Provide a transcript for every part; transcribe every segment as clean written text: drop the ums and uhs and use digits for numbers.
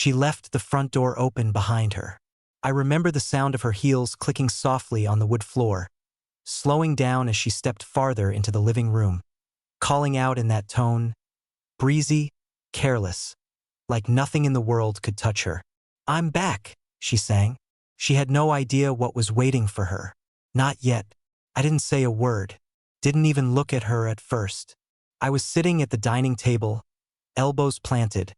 She left the front door open behind her. I remember the sound of her heels clicking softly on the wood floor, slowing down as she stepped farther into the living room, calling out in that tone, breezy, careless, like nothing in the world could touch her. "I'm back," she sang. She had no idea what was waiting for her. Not yet. I didn't say a word, didn't even look at her at first. I was sitting at the dining table, elbows planted,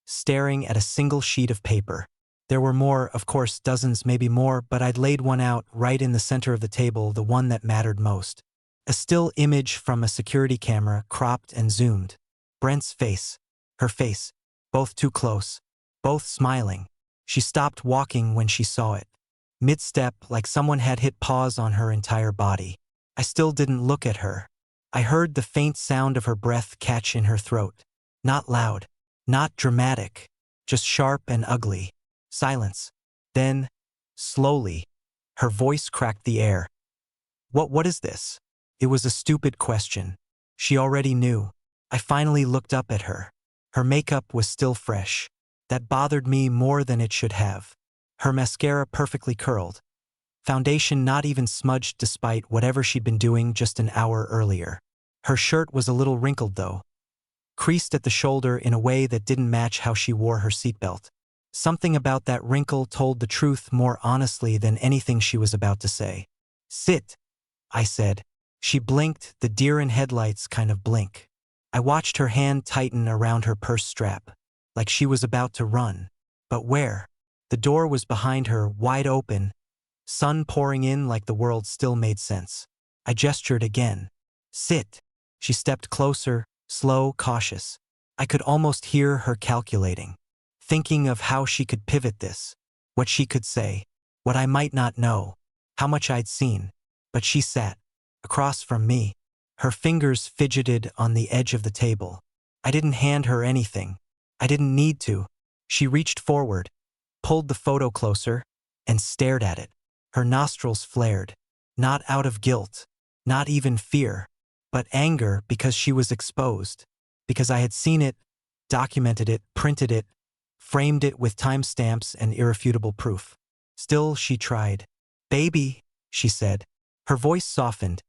staring at a single sheet of paper. There were more, of course, dozens, maybe more, but I'd laid one out right in the center of the table, the one that mattered most. A still image from a security camera, cropped and zoomed. Brent's face, her face, both too close, both smiling. She stopped walking when she saw it. Mid-step, like someone had hit pause on her entire body. I still didn't look at her. I heard the faint sound of her breath catch in her throat. Not loud, not dramatic, just sharp and ugly. Silence. Then, slowly, her voice cracked the air. What is this?" It was a stupid question. She already knew. I finally looked up at her. Her makeup was still fresh. That bothered me more than it should have. Her mascara perfectly curled. Foundation not even smudged despite whatever she'd been doing just an hour earlier. Her shirt was a little wrinkled though, creased at the shoulder in a way that didn't match how she wore her seatbelt. Something about that wrinkle told the truth more honestly than anything she was about to say. "Sit," I said. She blinked, the deer in headlights kind of blink. I watched her hand tighten around her purse strap, like she was about to run. But where? The door was behind her, wide open, sun pouring in like the world still made sense. I gestured again. "Sit." She stepped closer, slow, cautious. I could almost hear her calculating, thinking of how she could pivot this, what she could say, what I might not know, how much I'd seen. But she sat across from me. Her fingers fidgeted on the edge of the table. I didn't hand her anything. I didn't need to. She reached forward, pulled the photo closer, and stared at it. Her nostrils flared, not out of guilt, not even fear, but anger because she was exposed, because I had seen it, documented it, printed it, framed it with timestamps and irrefutable proof. Still, she tried. "Baby," she said. Her voice softened,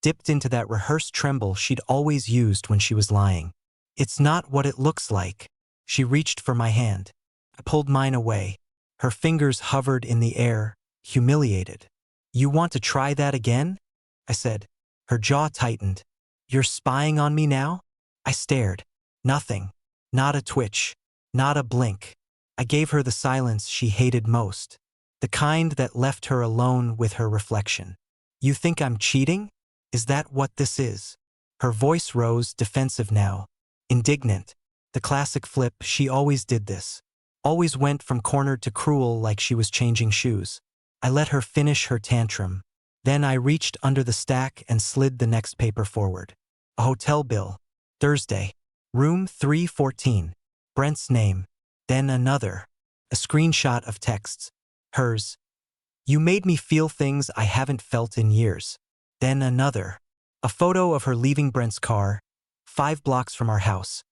dipped into that rehearsed tremble she'd always used when she was lying. "It's not what it looks like." She reached for my hand. I pulled mine away. Her fingers hovered in the air, humiliated. "You want to try that again?" I said. Her jaw tightened. "You're spying on me now?" I stared. Nothing. Not a twitch. Not a blink. I gave her the silence she hated most. The kind that left her alone with her reflection. "You think I'm cheating? Is that what this is?" Her voice rose, defensive now. Indignant. The classic flip, she always did this. Always went from corner to cruel like she was changing shoes. I let her finish her tantrum. Then I reached under the stack and slid the next paper forward. A hotel bill. Thursday. Room 314. Brent's name. Then another. A screenshot of texts. Hers. "You made me feel things I haven't felt in years." Then another. A photo of her leaving Brent's car, 5 blocks from our house,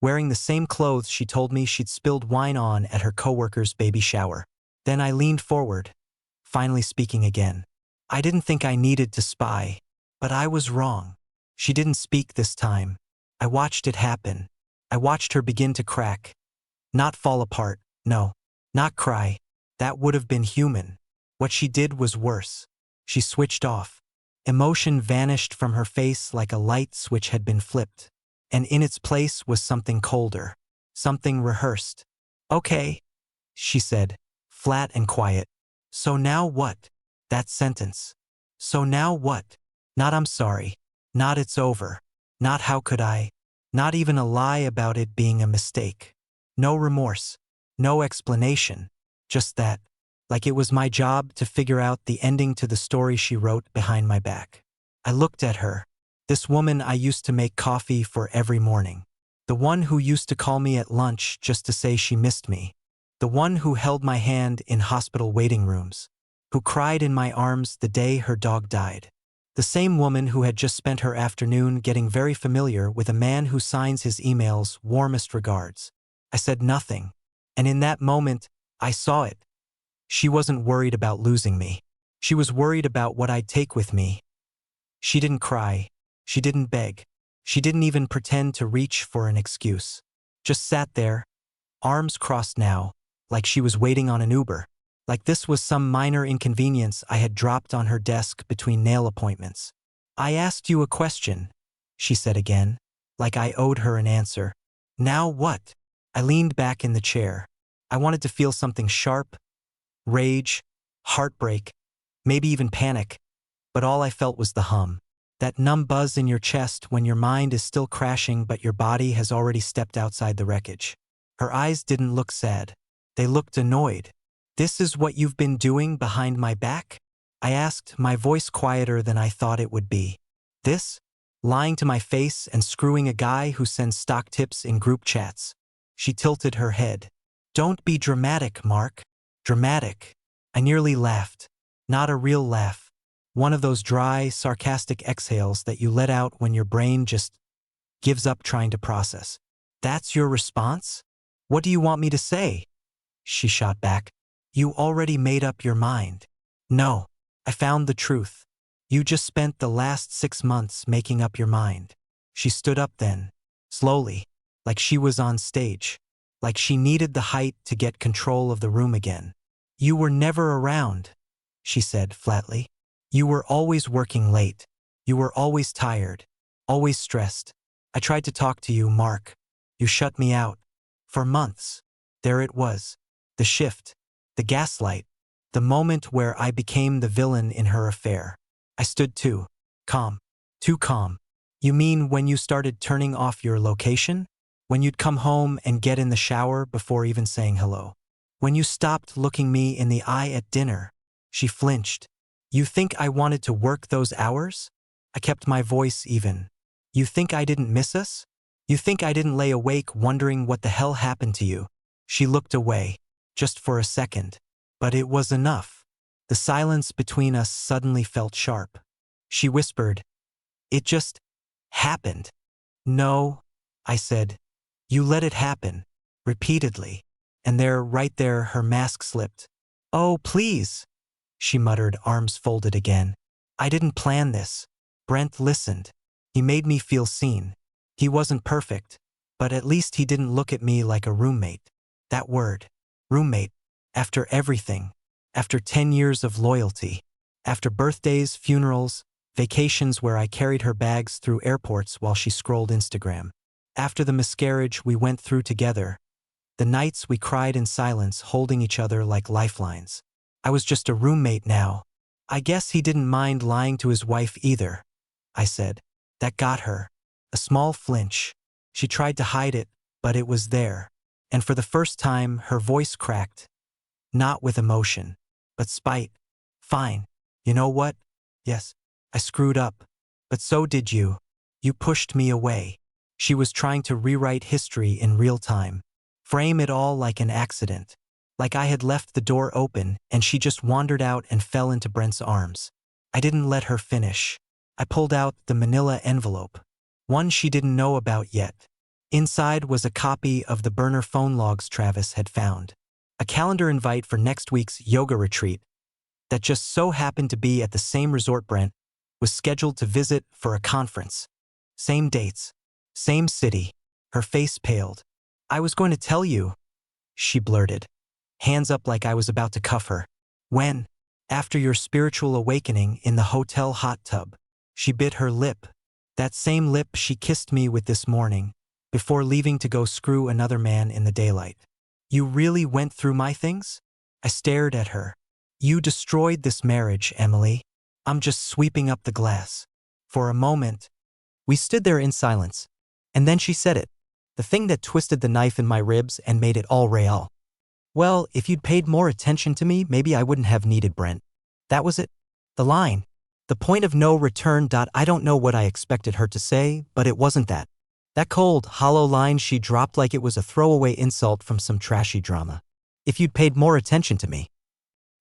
wearing the same clothes she told me she'd spilled wine on at her coworker's baby shower. Then I leaned forward, finally speaking again. I didn't think I needed to spy, but I was wrong. She didn't speak this time. I watched it happen. I watched her begin to crack. Not fall apart, no. Not cry. That would have been human. What she did was worse. She switched off. Emotion vanished from her face like a light switch had been flipped. And in its place was something colder. Something rehearsed. "Okay," she said, flat and quiet. "So now what?" That sentence. So now what? Not "I'm sorry." Not "it's over." Not "how could I." Not even a lie about it being a mistake. No remorse. No explanation. Just that. Like it was my job to figure out the ending to the story she wrote behind my back. I looked at her. This woman I used to make coffee for every morning. The one who used to call me at lunch just to say she missed me. The one who held my hand in hospital waiting rooms. Who cried in my arms the day her dog died. The same woman who had just spent her afternoon getting very familiar with a man who signs his emails "warmest regards." I said nothing. And in that moment, I saw it. She wasn't worried about losing me. She was worried about what I'd take with me. She didn't cry. She didn't beg. She didn't even pretend to reach for an excuse. Just sat there, arms crossed now, like she was waiting on an Uber. Like this was some minor inconvenience I had dropped on her desk between nail appointments. I asked you a question, she said again, like I owed her an answer. Now what? I leaned back in the chair. I wanted to feel something sharp, rage, heartbreak, maybe even panic, but all I felt was the hum. That numb buzz in your chest when your mind is still crashing but your body has already stepped outside the wreckage. Her eyes didn't look sad. They looked annoyed. This is what you've been doing behind my back? I asked, my voice quieter than I thought it would be. This? Lying to my face and screwing a guy who sends stock tips in group chats. She tilted her head. Don't be dramatic, Mark. Dramatic. I nearly laughed. Not a real laugh. One of those dry, sarcastic exhales that you let out when your brain just gives up trying to process. That's your response? What do you want me to say? She shot back. You already made up your mind. No, I found the truth. You just spent the last 6 months making up your mind. She stood up then, slowly, like she was on stage, like she needed the height to get control of the room again. You were never around, she said flatly. You were always working late. You were always tired, always stressed. I tried to talk to you, Mark. You shut me out. For months. There it was. The shift. The gaslight. The moment where I became the villain in her affair. I stood too calm. Too calm. You mean when you started turning off your location? When you'd come home and get in the shower before even saying hello? When you stopped looking me in the eye at dinner? She flinched. You think I wanted to work those hours? I kept my voice even. You think I didn't miss us? You think I didn't lay awake wondering what the hell happened to you? She looked away, just for a second. But it was enough. The silence between us suddenly felt sharp. She whispered, it just happened. No, I said. You let it happen. Repeatedly. And there, right there, her mask slipped. Oh, please, she muttered, arms folded again. I didn't plan this. Brent listened. He made me feel seen. He wasn't perfect, but at least he didn't look at me like a roommate. That word, roommate, after everything, after 10 years of loyalty, after birthdays, funerals, vacations where I carried her bags through airports while she scrolled Instagram, after the miscarriage we went through together, the nights we cried in silence holding each other like lifelines. I was just a roommate now. I guess he didn't mind lying to his wife either, I said. That got her. A small flinch. She tried to hide it, but it was there. And for the first time, her voice cracked. Not with emotion, but spite. Fine. You know what? Yes, I screwed up. But so did you. You pushed me away. She was trying to rewrite history in real time. Frame it all like an accident. Like I had left the door open and she just wandered out and fell into Brent's arms. I didn't let her finish. I pulled out the manila envelope. One she didn't know about yet. Inside was a copy of the burner phone logs Travis had found. A calendar invite for next week's yoga retreat that just so happened to be at the same resort Brent was scheduled to visit for a conference. Same dates. Same city. Her face paled. I was going to tell you, she blurted, hands up like I was about to cuff her. When? After your spiritual awakening in the hotel hot tub. She bit her lip. That same lip she kissed me with this morning, before leaving to go screw another man in the daylight. You really went through my things? I stared at her. You destroyed this marriage, Emily. I'm just sweeping up the glass. For a moment, we stood there in silence. And then she said it. The thing that twisted the knife in my ribs and made it all real. Well, if you'd paid more attention to me, maybe I wouldn't have needed Brent. That was it. The line. The point of no return. I don't know what I expected her to say, but it wasn't that. That cold, hollow line she dropped like it was a throwaway insult from some trashy drama. If you'd paid more attention to me.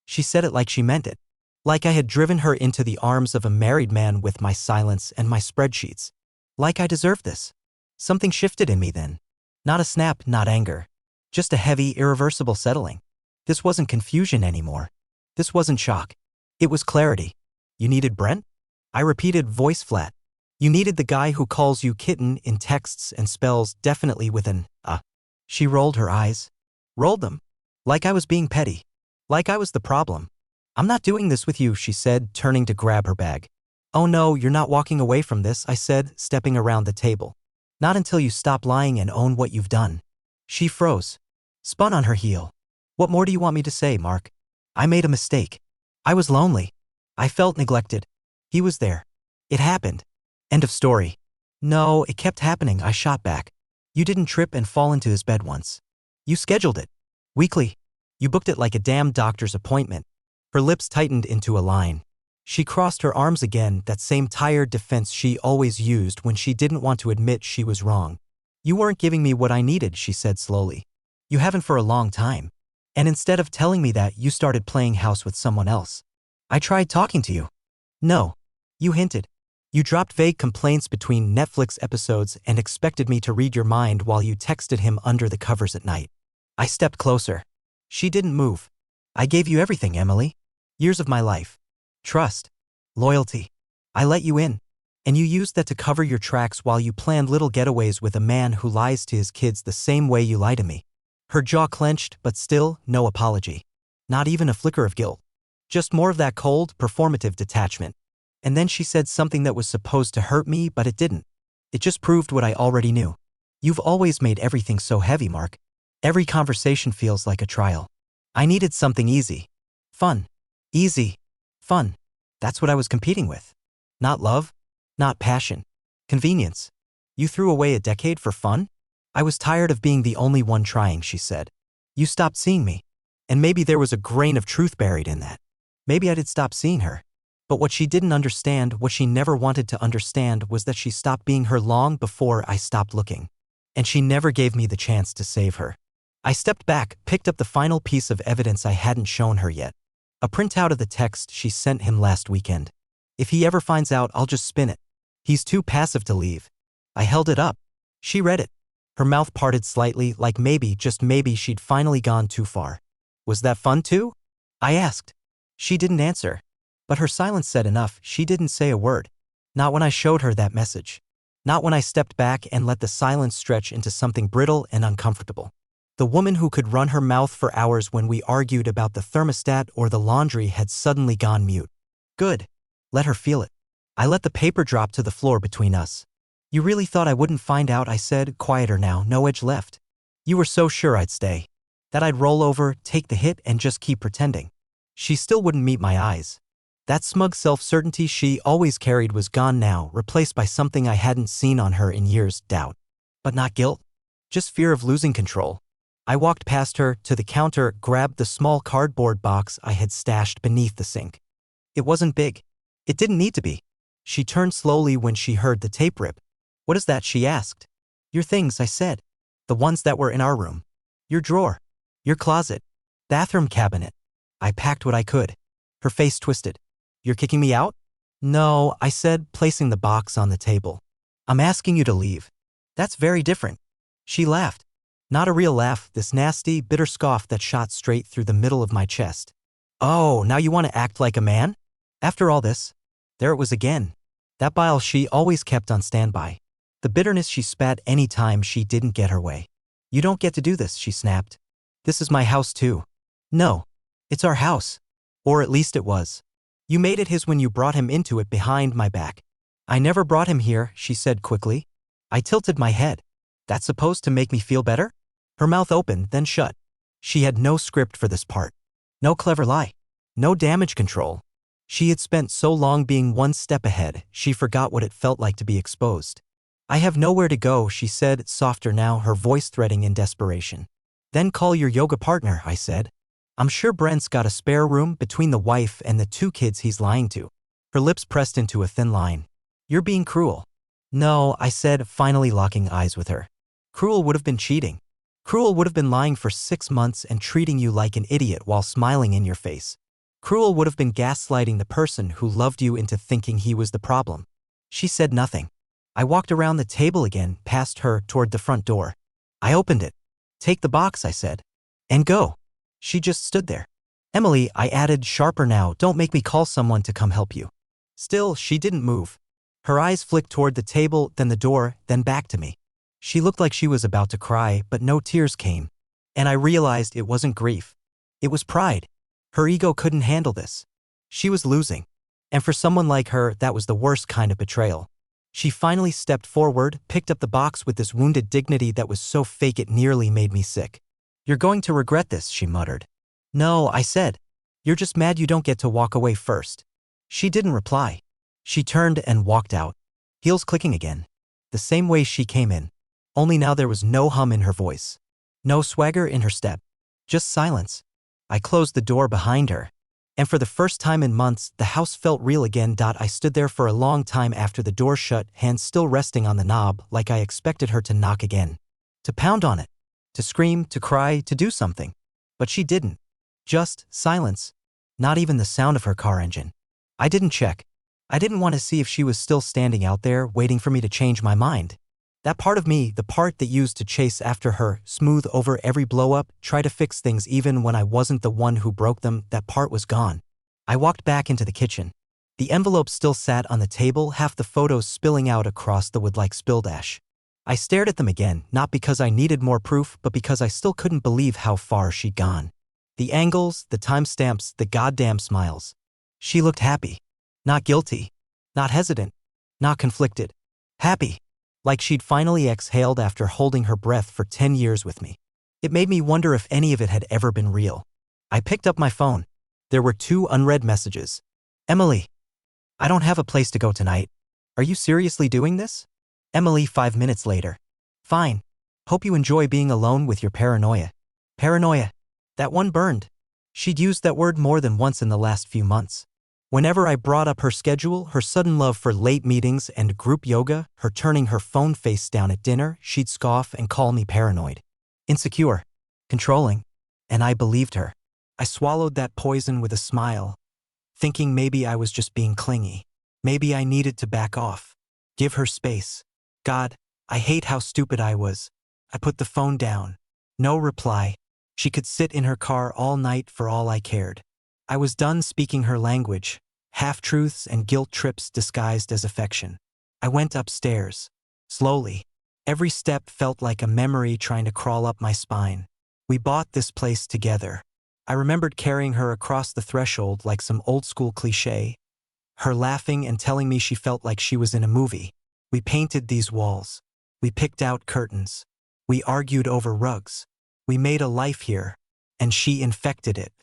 She said it like she meant it. Like I had driven her into the arms of a married man with my silence and my spreadsheets. Like I deserved this. Something shifted in me then. Not a snap, not anger. Just a heavy, irreversible settling. This wasn't confusion anymore. This wasn't shock. It was clarity. You needed Brent? I repeated, voice flat. You needed the guy who calls you kitten in texts and spells definitely with an She rolled her eyes. Rolled them. Like I was being petty. Like I was the problem. I'm not doing this with you, she said, turning to grab her bag. Oh no, you're not walking away from this, I said, stepping around the table. Not until you stop lying and own what you've done. She froze. Spun on her heel. What more do you want me to say, Mark? I made a mistake. I was lonely. I felt neglected. He was there. It happened. End of story. No, it kept happening, I shot back. You didn't trip and fall into his bed once. You scheduled it. Weekly. You booked it like a damn doctor's appointment. Her lips tightened into a line. She crossed her arms again, that same tired defense she always used when she didn't want to admit she was wrong. You weren't giving me what I needed, she said slowly. You haven't for a long time. And instead of telling me that, you started playing house with someone else. I tried talking to you. No. You hinted. You dropped vague complaints between Netflix episodes and expected me to read your mind while you texted him under the covers at night. I stepped closer. She didn't move. I gave you everything, Emily. Years of my life. Trust. Loyalty. I let you in. And you used that to cover your tracks while you planned little getaways with a man who lies to his kids the same way you lie to me. Her jaw clenched, but still, no apology. Not even a flicker of guilt. Just more of that cold, performative detachment. And then she said something that was supposed to hurt me, but it didn't. It just proved what I already knew. You've always made everything so heavy, Mark. Every conversation feels like a trial. I needed something easy. Fun. Easy. Fun. That's what I was competing with. Not love. Not passion. Convenience. You threw away a decade for fun? I was tired of being the only one trying, she said. You stopped seeing me. And maybe there was a grain of truth buried in that. Maybe I did stop seeing her. But what she didn't understand, what she never wanted to understand, was that she stopped being her long before I stopped looking. And she never gave me the chance to save her. I stepped back, picked up the final piece of evidence I hadn't shown her yet. A printout of the text she sent him last weekend. If he ever finds out, I'll just spin it. He's too passive to leave. I held it up. She read it. Her mouth parted slightly, like maybe, just maybe, she'd finally gone too far. Was that fun too? I asked. She didn't answer. But her silence said enough. She didn't say a word. Not when I showed her that message. Not when I stepped back and let the silence stretch into something brittle and uncomfortable. The woman who could run her mouth for hours when we argued about the thermostat or the laundry had suddenly gone mute. Good. Let her feel it. I let the paper drop to the floor between us. You really thought I wouldn't find out, I said, quieter now, no edge left. You were so sure I'd stay. That I'd roll over, take the hit, and just keep pretending. She still wouldn't meet my eyes. That smug self-certainty she always carried was gone now, replaced by something I hadn't seen on her in years, doubt. But not guilt. Just fear of losing control. I walked past her, to the counter, grabbed the small cardboard box I had stashed beneath the sink. It wasn't big. It didn't need to be. She turned slowly when she heard the tape rip. What is that, she asked. Your things, I said. The ones that were in our room. Your drawer. Your closet. Bathroom cabinet. I packed what I could. Her face twisted. You're kicking me out? No, I said, placing the box on the table. I'm asking you to leave. That's very different. She laughed. Not a real laugh, this nasty, bitter scoff that shot straight through the middle of my chest. Oh, now you want to act like a man? After all this? There it was again. That bile she always kept on standby. The bitterness she spat any time she didn't get her way. You don't get to do this, she snapped. This is my house too. No. It's our house. Or at least it was. You made it his when you brought him into it behind my back. I never brought him here, she said quickly. I tilted my head. That's supposed to make me feel better? Her mouth opened, then shut. She had no script for this part. No clever lie. No damage control. She had spent so long being one step ahead, she forgot what it felt like to be exposed. I have nowhere to go, she said, softer now, her voice threading in desperation. Then call your yoga partner, I said. I'm sure Brent's got a spare room between the wife and the 2 kids he's lying to. Her lips pressed into a thin line. You're being cruel. No, I said, finally locking eyes with her. Cruel would have been cheating. Cruel would have been lying for 6 months and treating you like an idiot while smiling in your face. Cruel would have been gaslighting the person who loved you into thinking he was the problem. She said nothing. I walked around the table again, past her, toward the front door. I opened it. Take the box, I said. And go. She just stood there. Emily, I added, sharper now, don't make me call someone to come help you. Still, she didn't move. Her eyes flicked toward the table, then the door, then back to me. She looked like she was about to cry, but no tears came. And I realized it wasn't grief. It was pride. Her ego couldn't handle this. She was losing. And for someone like her, that was the worst kind of betrayal. She finally stepped forward, picked up the box with this wounded dignity that was so fake it nearly made me sick. You're going to regret this, she muttered. No, I said. You're just mad you don't get to walk away first. She didn't reply. She turned and walked out, heels clicking again. The same way she came in. Only now there was no hum in her voice. No swagger in her step. Just silence. I closed the door behind her. And for the first time in months, the house felt real again. I stood there for a long time after the door shut, hands still resting on the knob, like I expected her to knock again. To pound on it. To scream, to cry, to do something. But she didn't. Just silence. Not even the sound of her car engine. I didn't check. I didn't want to see if she was still standing out there, waiting for me to change my mind. That part of me, the part that used to chase after her, smooth over every blow-up, try to fix things even when I wasn't the one who broke them, that part was gone. I walked back into the kitchen. The envelope still sat on the table, half the photos spilling out across the wood like spilled ash. I stared at them again, not because I needed more proof, but because I still couldn't believe how far she'd gone. The angles, the timestamps, the goddamn smiles. She looked happy. Not guilty. Not hesitant. Not conflicted. Happy. Like she'd finally exhaled after holding her breath for 10 years with me. It made me wonder if any of it had ever been real. I picked up my phone. There were 2 unread messages. Emily. I don't have a place to go tonight. Are you seriously doing this? Emily 5 minutes later. Fine. Hope you enjoy being alone with your paranoia. Paranoia. That one burned. She'd used that word more than once in the last few months. Whenever I brought up her schedule, her sudden love for late meetings and group yoga, her turning her phone face down at dinner, she'd scoff and call me paranoid. Insecure. Controlling. And I believed her. I swallowed that poison with a smile, thinking maybe I was just being clingy. Maybe I needed to back off. Give her space. God, I hate how stupid I was. I put the phone down. No reply. She could sit in her car all night for all I cared. I was done speaking her language, half-truths and guilt trips disguised as affection. I went upstairs. Slowly. Every step felt like a memory trying to crawl up my spine. We bought this place together. I remembered carrying her across the threshold like some old-school cliché, her laughing and telling me she felt like she was in a movie. We painted these walls. We picked out curtains. We argued over rugs. We made a life here, and she infected it.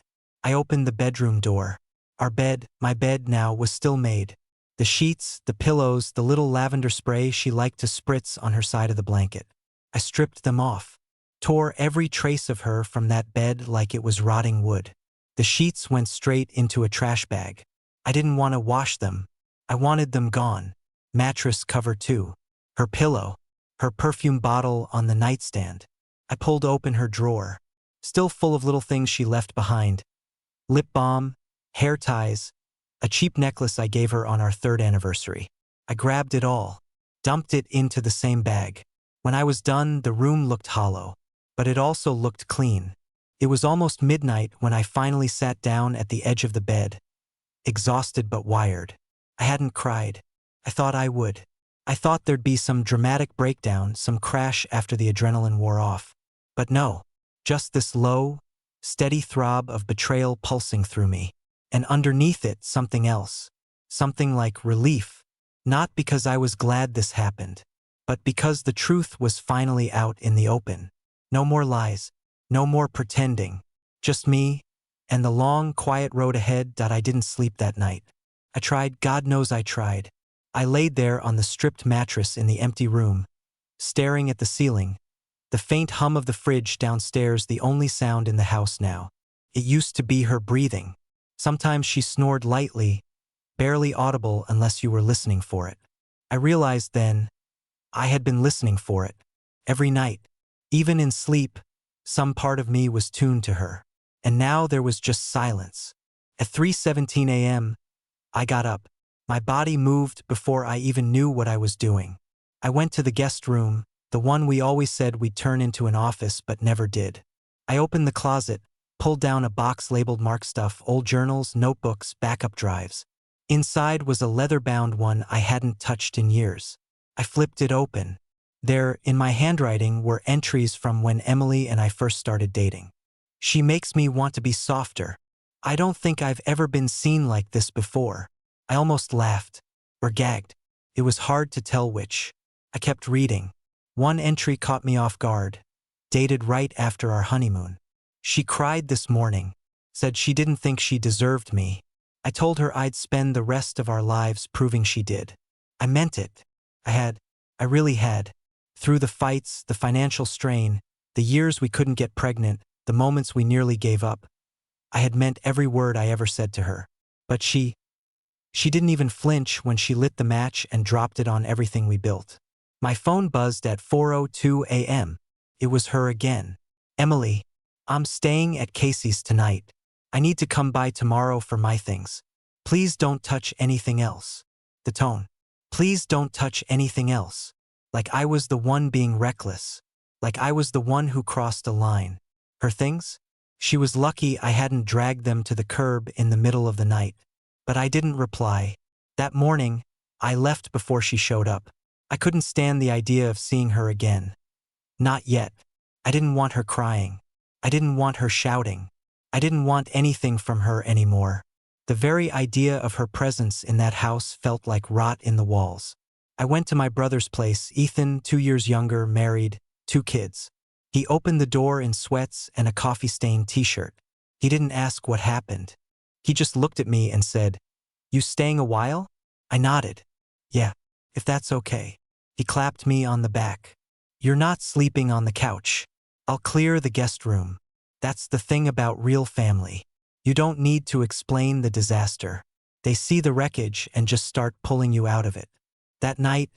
I opened the bedroom door. Our bed, my bed now, was still made. The sheets, the pillows, the little lavender spray she liked to spritz on her side of the blanket. I stripped them off, tore every trace of her from that bed like it was rotting wood. The sheets went straight into a trash bag. I didn't want to wash them. I wanted them gone. Mattress cover too. Her pillow. Her perfume bottle on the nightstand. I pulled open her drawer, still full of little things she left behind. Lip balm, hair ties, a cheap necklace I gave her on our 3rd anniversary. I grabbed it all, dumped it into the same bag. When I was done, the room looked hollow, but it also looked clean. It was almost midnight when I finally sat down at the edge of the bed, exhausted but wired. I hadn't cried. I thought I would. I thought there'd be some dramatic breakdown, some crash after the adrenaline wore off. But no, just this low, steady throb of betrayal pulsing through me. And underneath it, something else. Something like relief. Not because I was glad this happened, but because the truth was finally out in the open. No more lies. No more pretending. Just me and the long, quiet road ahead. I didn't sleep that night. I tried, God knows I tried. I laid there on the stripped mattress in the empty room, staring at the ceiling. The faint hum of the fridge downstairs, the only sound in the house now. It used to be her breathing. Sometimes she snored lightly, barely audible unless you were listening for it. I realized then, I had been listening for it. Every night, even in sleep, some part of me was tuned to her. And now there was just silence. At 3:17 a.m., I got up. My body moved before I even knew what I was doing. I went to the guest room, The one we always said we'd turn into an office but never did. I opened the closet, pulled down a box labeled mark stuff, old journals, notebooks, backup drives. Inside was a leather-bound one I hadn't touched in years. I flipped it open. There, in my handwriting, were entries from when Emily and I first started dating. She makes me want to be softer. I don't think I've ever been seen like this before. I almost laughed. Or gagged. It was hard to tell which. I kept reading. One entry caught me off guard. Dated right after our honeymoon. She cried this morning. Said she didn't think she deserved me. I told her I'd spend the rest of our lives proving she did. I meant it. I really had. Through the fights, the financial strain, the years we couldn't get pregnant, the moments we nearly gave up, I had meant every word I ever said to her. But she didn't even flinch when she lit the match and dropped it on everything we built. My phone buzzed at 4:02 a.m. It was her again. Emily, I'm staying at Casey's tonight. I need to come by tomorrow for my things. Please don't touch anything else. The tone. Please don't touch anything else. Like I was the one being reckless. Like I was the one who crossed a line. Her things? She was lucky I hadn't dragged them to the curb in the middle of the night. But I didn't reply. That morning, I left before she showed up. I couldn't stand the idea of seeing her again. Not yet. I didn't want her crying. I didn't want her shouting. I didn't want anything from her anymore. The very idea of her presence in that house felt like rot in the walls. I went to my brother's place, Ethan, 2 years younger, married, 2 kids. He opened the door in sweats and a coffee-stained t-shirt. He didn't ask what happened. He just looked at me and said, "You staying a while?" I nodded. "Yeah, if that's okay." He clapped me on the back. "You're not sleeping on the couch. I'll clear the guest room. That's the thing about real family. You don't need to explain the disaster. They see the wreckage and just start pulling you out of it." That night,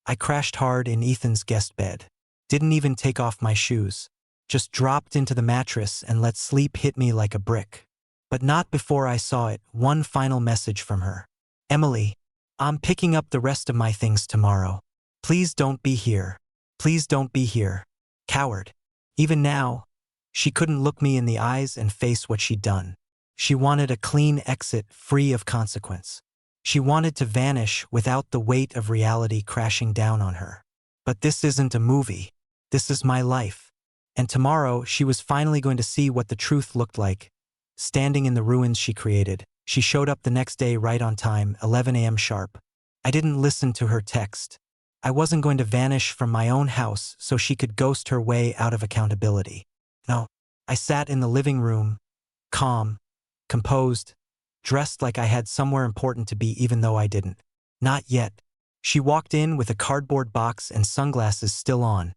I crashed hard in Ethan's guest bed. Didn't even take off my shoes. Just dropped into the mattress and let sleep hit me like a brick. But not before I saw it, one final message from her. "Emily, I'm picking up the rest of my things tomorrow. Please don't be here. Please don't be here." Coward. Even now, she couldn't look me in the eyes and face what she'd done. She wanted a clean exit free of consequence. She wanted to vanish without the weight of reality crashing down on her. But this isn't a movie. This is my life. And tomorrow, she was finally going to see what the truth looked like. Standing in the ruins she created, she showed up the next day right on time, 11 a.m. sharp. I didn't listen to her text. I wasn't going to vanish from my own house so she could ghost her way out of accountability. No. I sat in the living room, calm, composed, dressed like I had somewhere important to be even though I didn't. Not yet. She walked in with a cardboard box and sunglasses still on.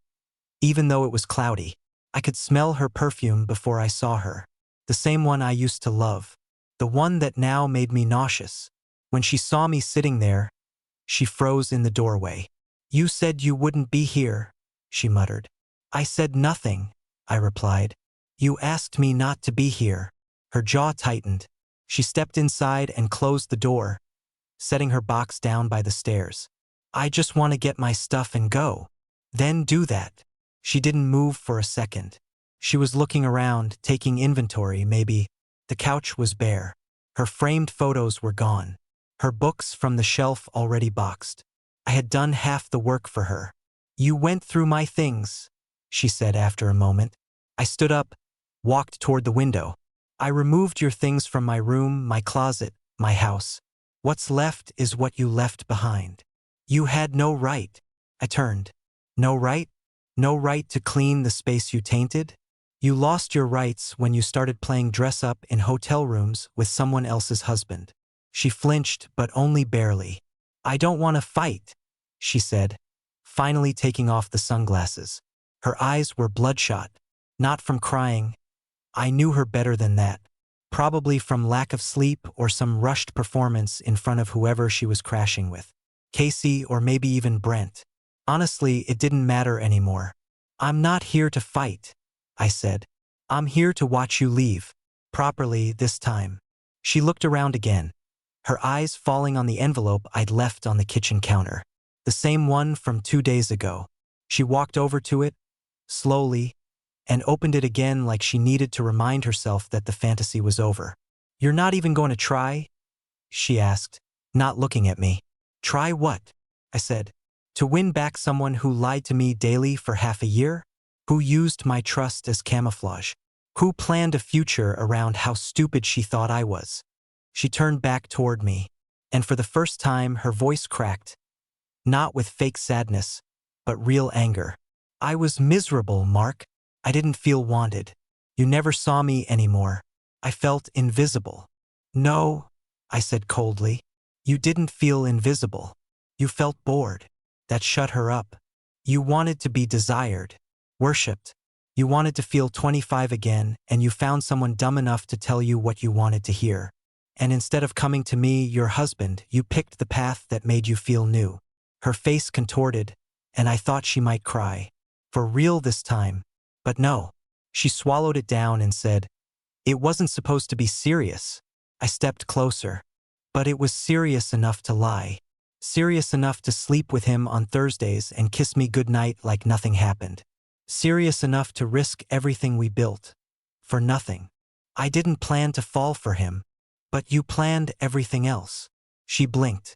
Even though it was cloudy, I could smell her perfume before I saw her. The same one I used to love. The one that now made me nauseous. When she saw me sitting there, she froze in the doorway. "You said you wouldn't be here," she muttered. "I said nothing," I replied. "You asked me not to be here." Her jaw tightened. She stepped inside and closed the door, setting her box down by the stairs. "I just want to get my stuff and go." "Then do that." She didn't move for a second. She was looking around, taking inventory, maybe. The couch was bare. Her framed photos were gone. Her books from the shelf already boxed. I had done half the work for her. "You went through my things," she said after a moment. I stood up, walked toward the window. "I removed your things from my room, my closet, my house. What's left is what you left behind. You had no right." I turned. "No right? No right to clean the space you tainted? You lost your rights when you started playing dress-up in hotel rooms with someone else's husband." She flinched, but only barely. "I don't want to fight," she said, finally taking off the sunglasses. Her eyes were bloodshot, not from crying. I knew her better than that. Probably from lack of sleep or some rushed performance in front of whoever she was crashing with. Casey or maybe even Brent. Honestly, it didn't matter anymore. "I'm not here to fight," I said. "I'm here to watch you leave. Properly this time." She looked around again, her eyes falling on the envelope I'd left on the kitchen counter. The same one from 2 days ago. She walked over to it, slowly, and opened it again like she needed to remind herself that the fantasy was over. "You're not even going to try?" she asked, not looking at me. "Try what?" I said. "To win back someone who lied to me daily for half a year? Who used my trust as camouflage? Who planned a future around how stupid she thought I was?" She turned back toward me, and for the first time her voice cracked, not with fake sadness, but real anger. "I was miserable, Mark. I didn't feel wanted. You never saw me anymore. I felt invisible." "No," I said coldly. "You didn't feel invisible. You felt bored." That shut her up. "You wanted to be desired, worshipped. You wanted to feel 25 again, and you found someone dumb enough to tell you what you wanted to hear. And instead of coming to me, your husband, you picked the path that made you feel new." Her face contorted, and I thought she might cry. For real this time. But no. She swallowed it down and said, "It wasn't supposed to be serious." I stepped closer. "But it was serious enough to lie. Serious enough to sleep with him on Thursdays and kiss me goodnight like nothing happened. Serious enough to risk everything we built. For nothing. I didn't plan to fall for him. But you planned everything else." She blinked.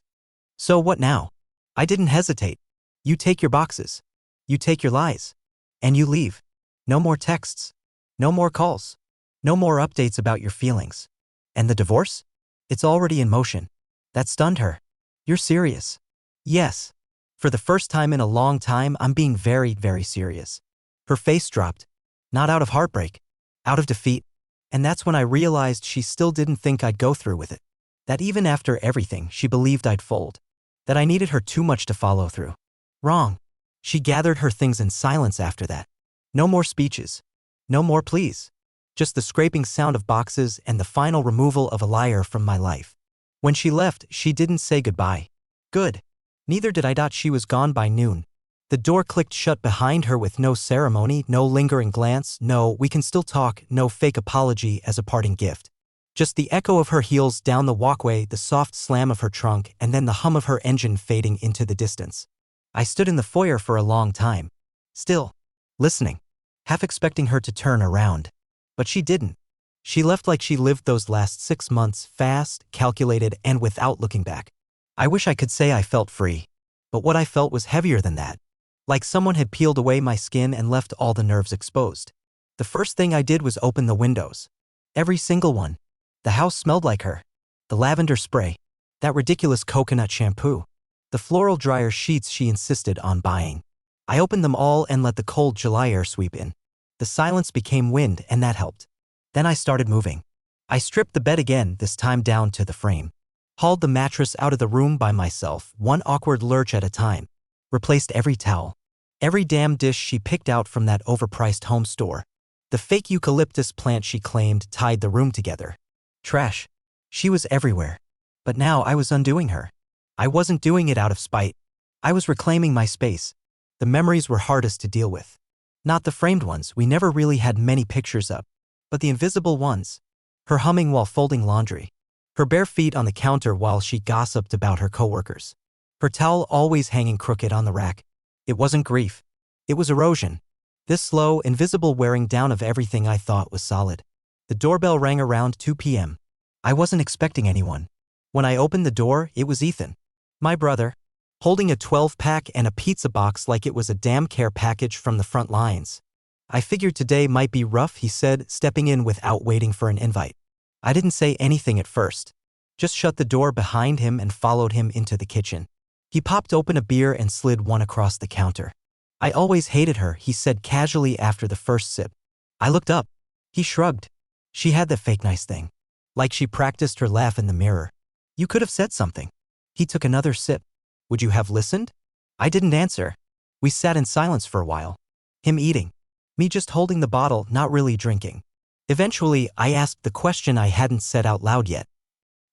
"So what now?" I didn't hesitate. "You take your boxes. You take your lies. And you leave. No more texts. No more calls. No more updates about your feelings. And the divorce? It's already in motion." That stunned her. "You're serious?" "Yes. For the first time in a long time, I'm being very, very serious." Her face dropped. Not out of heartbreak. Out of defeat. And that's when I realized she still didn't think I'd go through with it. That even after everything, she believed I'd fold. That I needed her too much to follow through. Wrong. She gathered her things in silence after that. No more speeches. No more pleas. Just the scraping sound of boxes and the final removal of a liar from my life. When she left, she didn't say goodbye. Good. Neither did I. She was gone by noon. The door clicked shut behind her with no ceremony, no lingering glance, no "we can still talk," no fake apology as a parting gift. Just the echo of her heels down the walkway, the soft slam of her trunk, and then the hum of her engine fading into the distance. I stood in the foyer for a long time. Still. Listening. Half expecting her to turn around. But she didn't. She left like she lived those last 6 months, fast, calculated, and without looking back. I wish I could say I felt free. But what I felt was heavier than that. Like someone had peeled away my skin and left all the nerves exposed. The first thing I did was open the windows. Every single one. The house smelled like her. The lavender spray. That ridiculous coconut shampoo. The floral dryer sheets she insisted on buying. I opened them all and let the cold July air sweep in. The silence became wind, and that helped. Then I started moving. I stripped the bed again, this time down to the frame. Hauled the mattress out of the room by myself, one awkward lurch at a time. Replaced every towel. Every damn dish she picked out from that overpriced home store. The fake eucalyptus plant she claimed tied the room together. Trash. She was everywhere. But now I was undoing her. I wasn't doing it out of spite. I was reclaiming my space. The memories were hardest to deal with. Not the framed ones, we never really had many pictures up. But the invisible ones. Her humming while folding laundry. Her bare feet on the counter while she gossiped about her coworkers. Her towel always hanging crooked on the rack. It wasn't grief. It was erosion. This slow, invisible wearing down of everything I thought was solid. The doorbell rang around 2 p.m. I wasn't expecting anyone. When I opened the door, it was Ethan. My brother. Holding a 12-pack and a pizza box like it was a damn care package from the front lines. "I figured today might be rough," he said, stepping in without waiting for an invite. I didn't say anything at first. Just shut the door behind him and followed him into the kitchen. He popped open a beer and slid one across the counter. "I always hated her," he said casually after the first sip. I looked up. He shrugged. She had the fake nice thing. Like she practiced her laugh in the mirror. "You could have said something." He took another sip. "Would you have listened?" I didn't answer. We sat in silence for a while. Him eating. Me just holding the bottle, not really drinking. Eventually, I asked the question I hadn't said out loud yet.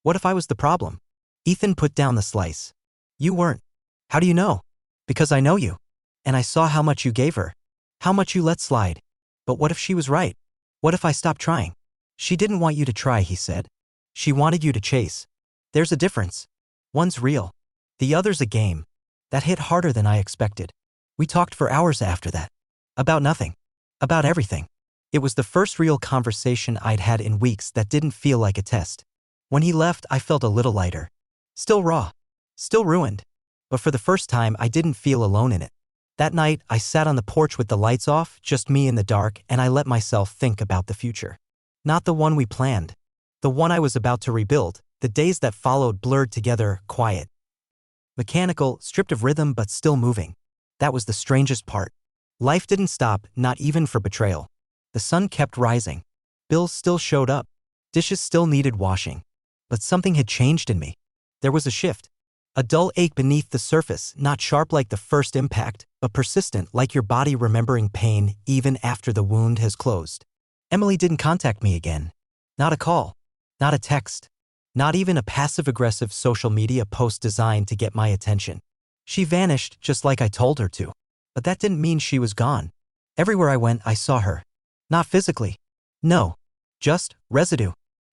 "What if I was the problem?" Ethan put down the slice. "You weren't." "How do you know?" "Because I know you. And I saw how much you gave her. How much you let slide. But what if she was right? What if I stopped trying?" "She didn't want you to try," he said. "She wanted you to chase. There's a difference. One's real. The other's a game." That hit harder than I expected. We talked for hours after that. About nothing. About everything. It was the first real conversation I'd had in weeks that didn't feel like a test. When he left, I felt a little lighter. Still raw. Still ruined. But for the first time, I didn't feel alone in it. That night, I sat on the porch with the lights off, just me in the dark, and I let myself think about the future. Not the one we planned. The one I was about to rebuild. The days that followed blurred together, quiet. Mechanical, stripped of rhythm but still moving. That was the strangest part. Life didn't stop, not even for betrayal. The sun kept rising. Bills still showed up. Dishes still needed washing. But something had changed in me. There was a shift. A dull ache beneath the surface, not sharp like the first impact, but persistent like your body remembering pain even after the wound has closed. Emily didn't contact me again. Not a call. Not a text. Not even a passive-aggressive social media post designed to get my attention. She vanished just like I told her to. But that didn't mean she was gone. Everywhere I went, I saw her. Not physically. No. Just residue.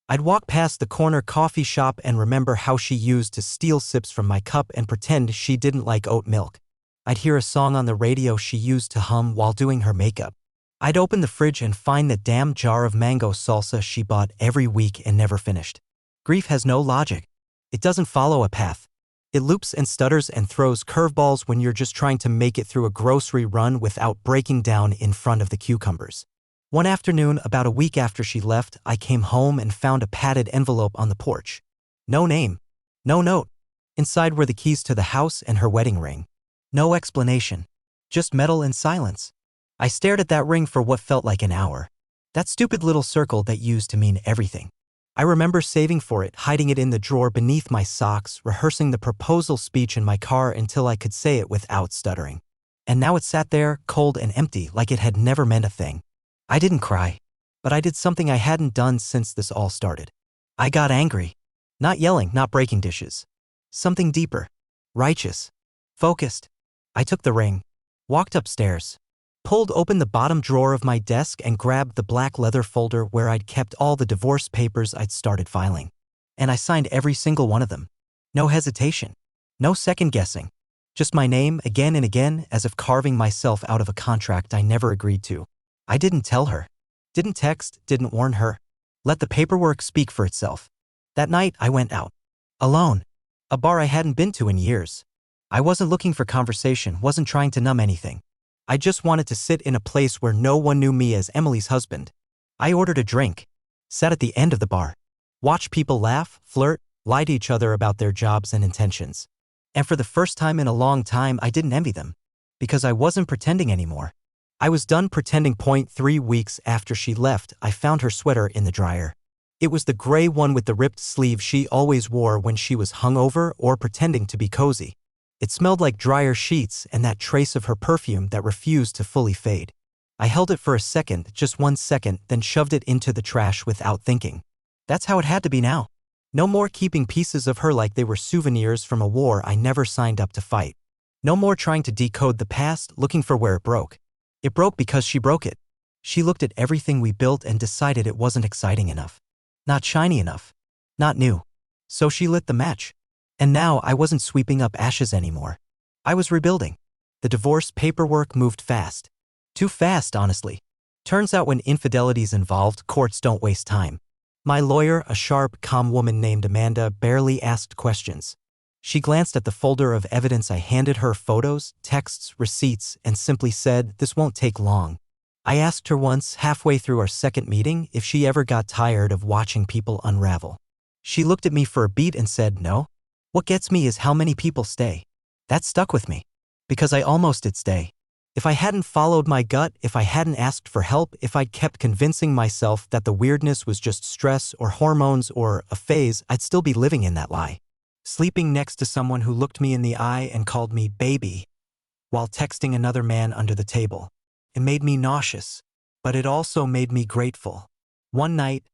I'd walk past the corner coffee shop and remember how she used to steal sips from my cup and pretend she didn't like oat milk. I'd hear a song on the radio she used to hum while doing her makeup. I'd open the fridge and find the damn jar of mango salsa she bought every week and never finished. Grief has no logic. It doesn't follow a path. It loops and stutters and throws curveballs when you're just trying to make it through a grocery run without breaking down in front of the cucumbers. One afternoon, about a week after she left, I came home and found a padded envelope on the porch. No name. No note. Inside were the keys to the house and her wedding ring. No explanation. Just metal and silence. I stared at that ring for what felt like an hour. That stupid little circle that used to mean everything. I remember saving for it, hiding it in the drawer beneath my socks, rehearsing the proposal speech in my car until I could say it without stuttering. And now it sat there, cold and empty, like it had never meant a thing. I didn't cry. But I did something I hadn't done since this all started. I got angry. Not yelling, not breaking dishes. Something deeper. Righteous. Focused. I took the ring. Walked upstairs. Pulled open the bottom drawer of my desk and grabbed the black leather folder where I'd kept all the divorce papers I'd started filing. And I signed every single one of them. No hesitation. No second guessing. Just my name again and again, as if carving myself out of a contract I never agreed to. I didn't tell her. Didn't text, didn't warn her. Let the paperwork speak for itself. That night, I went out. Alone. A bar I hadn't been to in years. I wasn't looking for conversation, wasn't trying to numb anything. I just wanted to sit in a place where no one knew me as Emily's husband. I ordered a drink. Sat at the end of the bar. Watched people laugh, flirt, lie to each other about their jobs and intentions. And for the first time in a long time, I didn't envy them. Because I wasn't pretending anymore. I was done pretending. 3 weeks after she left, I found her sweater in the dryer. It was the gray one with the ripped sleeve she always wore when she was hungover or pretending to be cozy. It smelled like dryer sheets and that trace of her perfume that refused to fully fade. I held it for a second, just 1 second, then shoved it into the trash without thinking. That's how it had to be now. No more keeping pieces of her like they were souvenirs from a war I never signed up to fight. No more trying to decode the past, looking for where it broke. It broke because she broke it. She looked at everything we built and decided it wasn't exciting enough. Not shiny enough. Not new. So she lit the match. And now I wasn't sweeping up ashes anymore. I was rebuilding. The divorce paperwork moved fast. Too fast, honestly. Turns out when infidelity's involved, courts don't waste time. My lawyer, a sharp, calm woman named Amanda, barely asked questions. She glanced at the folder of evidence I handed her, photos, texts, receipts, and simply said, "This won't take long." I asked her once, halfway through our second meeting, if she ever got tired of watching people unravel. She looked at me for a beat and said, "No. What gets me is how many people stay." That stuck with me. Because I almost did stay. If I hadn't followed my gut, if I hadn't asked for help, if I'd kept convincing myself that the weirdness was just stress or hormones or a phase, I'd still be living in that lie. Sleeping next to someone who looked me in the eye and called me baby, while texting another man under the table. It made me nauseous, but it also made me grateful. One night,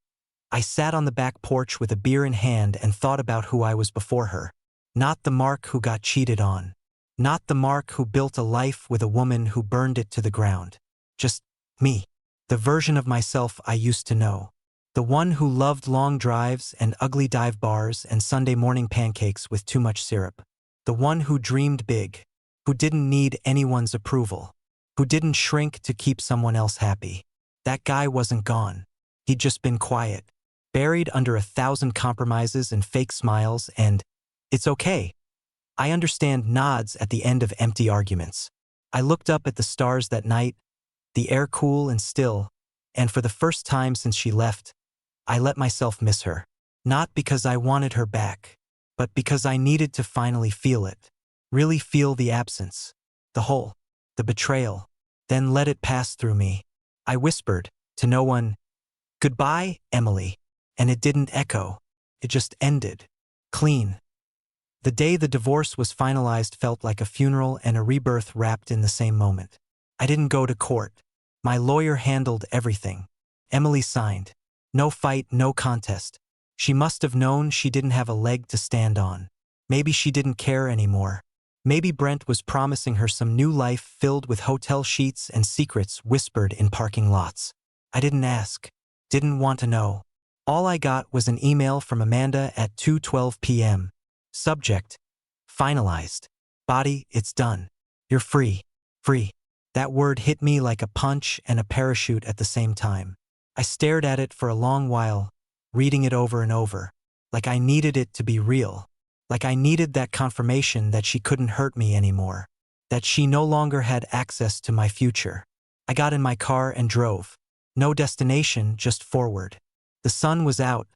I sat on the back porch with a beer in hand and thought about who I was before her. Not the Mark who got cheated on. Not the Mark who built a life with a woman who burned it to the ground. Just me. The version of myself I used to know. The one who loved long drives and ugly dive bars and Sunday morning pancakes with too much syrup. The one who dreamed big. who didn't need anyone's approval, who didn't shrink to keep someone else happy. That guy wasn't gone. He'd just been quiet, buried under 1,000 compromises and fake smiles, and it's okay. I understand nods at the end of empty arguments. I looked up at the stars that night, the air cool and still, and for the first time since she left, I let myself miss her. Not because I wanted her back, but because I needed to finally feel it. Really feel the absence, the hole, the betrayal, then let it pass through me. I whispered, to no one, "Goodbye, Emily," and it didn't echo. It just ended. Clean. The day the divorce was finalized felt like a funeral and a rebirth wrapped in the same moment. I didn't go to court. My lawyer handled everything. Emily signed. No fight, no contest. She must have known she didn't have a leg to stand on. Maybe she didn't care anymore. Maybe Brent was promising her some new life filled with hotel sheets and secrets whispered in parking lots. I didn't ask. Didn't want to know. All I got was an email from Amanda at 2:12 p.m. Subject: finalized. Body: it's done. You're free. Free. That word hit me like a punch and a parachute at the same time. I stared at it for a long while, reading it over and over, like I needed it to be real, like I needed that confirmation that she couldn't hurt me anymore, that she no longer had access to my future. I got in my car and drove. No destination, just forward. The sun was out,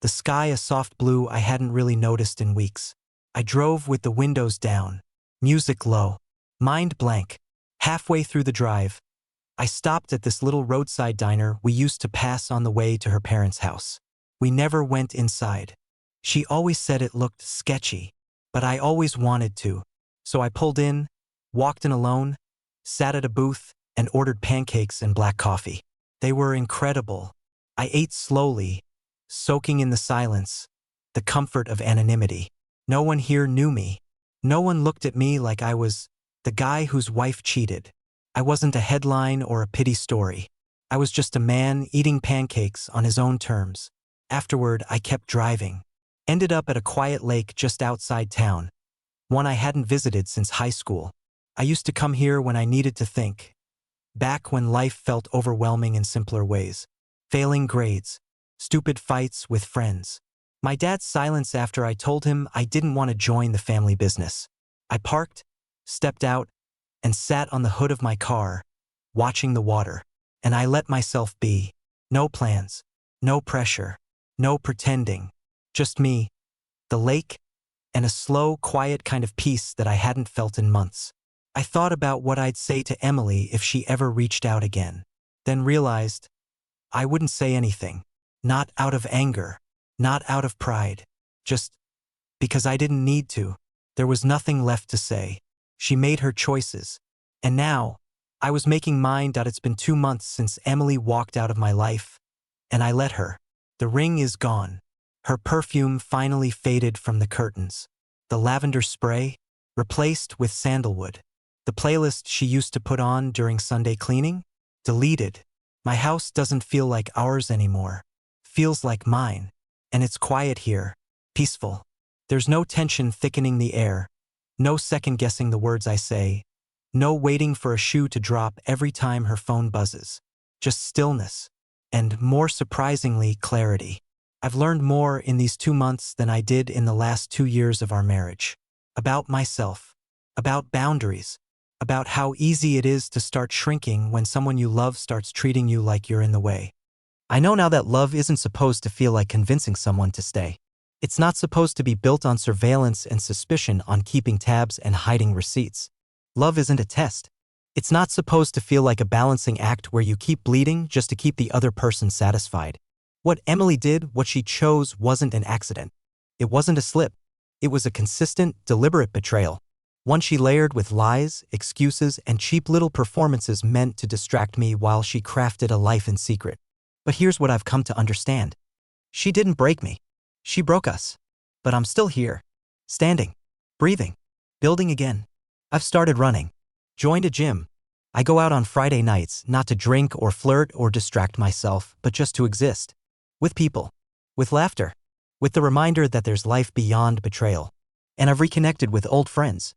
the sky a soft blue I hadn't really noticed in weeks. I drove with the windows down, music low, mind blank. Halfway through the drive, I stopped at this little roadside diner we used to pass on the way to her parents' house. We never went inside. She always said it looked sketchy, but I always wanted to. So I pulled in, walked in alone, sat at a booth, and ordered pancakes and black coffee. They were incredible. I ate slowly, soaking in the silence, the comfort of anonymity. No one here knew me. No one looked at me like I was the guy whose wife cheated. I wasn't a headline or a pity story. I was just a man eating pancakes on his own terms. Afterward, I kept driving. Ended up at a quiet lake just outside town, one I hadn't visited since high school. I used to come here when I needed to think. Back when life felt overwhelming in simpler ways. Failing grades, stupid fights with friends. My dad's silence after I told him I didn't want to join the family business. I parked, stepped out, and sat on the hood of my car, watching the water. And I let myself be. No plans, no pressure, no pretending. Just me, the lake, and a slow, quiet kind of peace that I hadn't felt in months. I thought about what I'd say to Emily if she ever reached out again. Then realized I wouldn't say anything. Not out of anger, not out of pride. Just because I didn't need to. There was nothing left to say. She made her choices. And now, I was making mine. It's been 2 months since Emily walked out of my life, and I let her. The ring is gone. Her perfume finally faded from the curtains. The lavender spray, replaced with sandalwood. The playlist she used to put on during Sunday cleaning, deleted. My house doesn't feel like ours anymore. Feels like mine. And it's quiet here, peaceful. There's no tension thickening the air. No second-guessing the words I say. No waiting for a shoe to drop every time her phone buzzes. Just stillness. And, more surprisingly, clarity. I've learned more in these 2 months than I did in the last 2 years of our marriage. About myself. About boundaries. About how easy it is to start shrinking when someone you love starts treating you like you're in the way. I know now that love isn't supposed to feel like convincing someone to stay. It's not supposed to be built on surveillance and suspicion, on keeping tabs and hiding receipts. Love isn't a test. It's not supposed to feel like a balancing act where you keep bleeding just to keep the other person satisfied. What Emily did, what she chose, wasn't an accident. It wasn't a slip. It was a consistent, deliberate betrayal. One she layered with lies, excuses, and cheap little performances meant to distract me while she crafted a life in secret. But here's what I've come to understand. She didn't break me. She broke us. But I'm still here. Standing. Breathing. Building again. I've started running. Joined a gym. I go out on Friday nights, not to drink or flirt or distract myself, but just to exist. With people. With laughter. With the reminder that there's life beyond betrayal. And I've reconnected with old friends.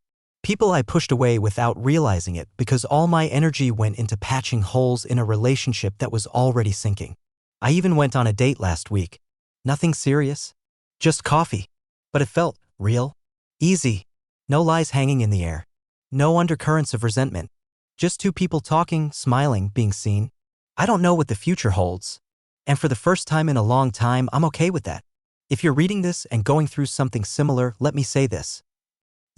People I pushed away without realizing it because all my energy went into patching holes in a relationship that was already sinking. I even went on a date last week. Nothing serious. Just coffee. But it felt real. Easy. No lies hanging in the air. No undercurrents of resentment. Just two people talking, smiling, being seen. I don't know what the future holds. And for the first time in a long time, I'm okay with that. If you're reading this and going through something similar, let me say this.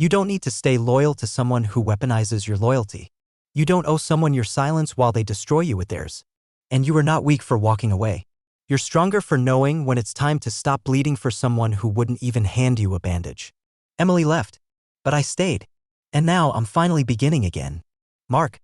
You don't need to stay loyal to someone who weaponizes your loyalty. You don't owe someone your silence while they destroy you with theirs. And you are not weak for walking away. You're stronger for knowing when it's time to stop bleeding for someone who wouldn't even hand you a bandage. Emily left. But I stayed. And now I'm finally beginning again. Mark.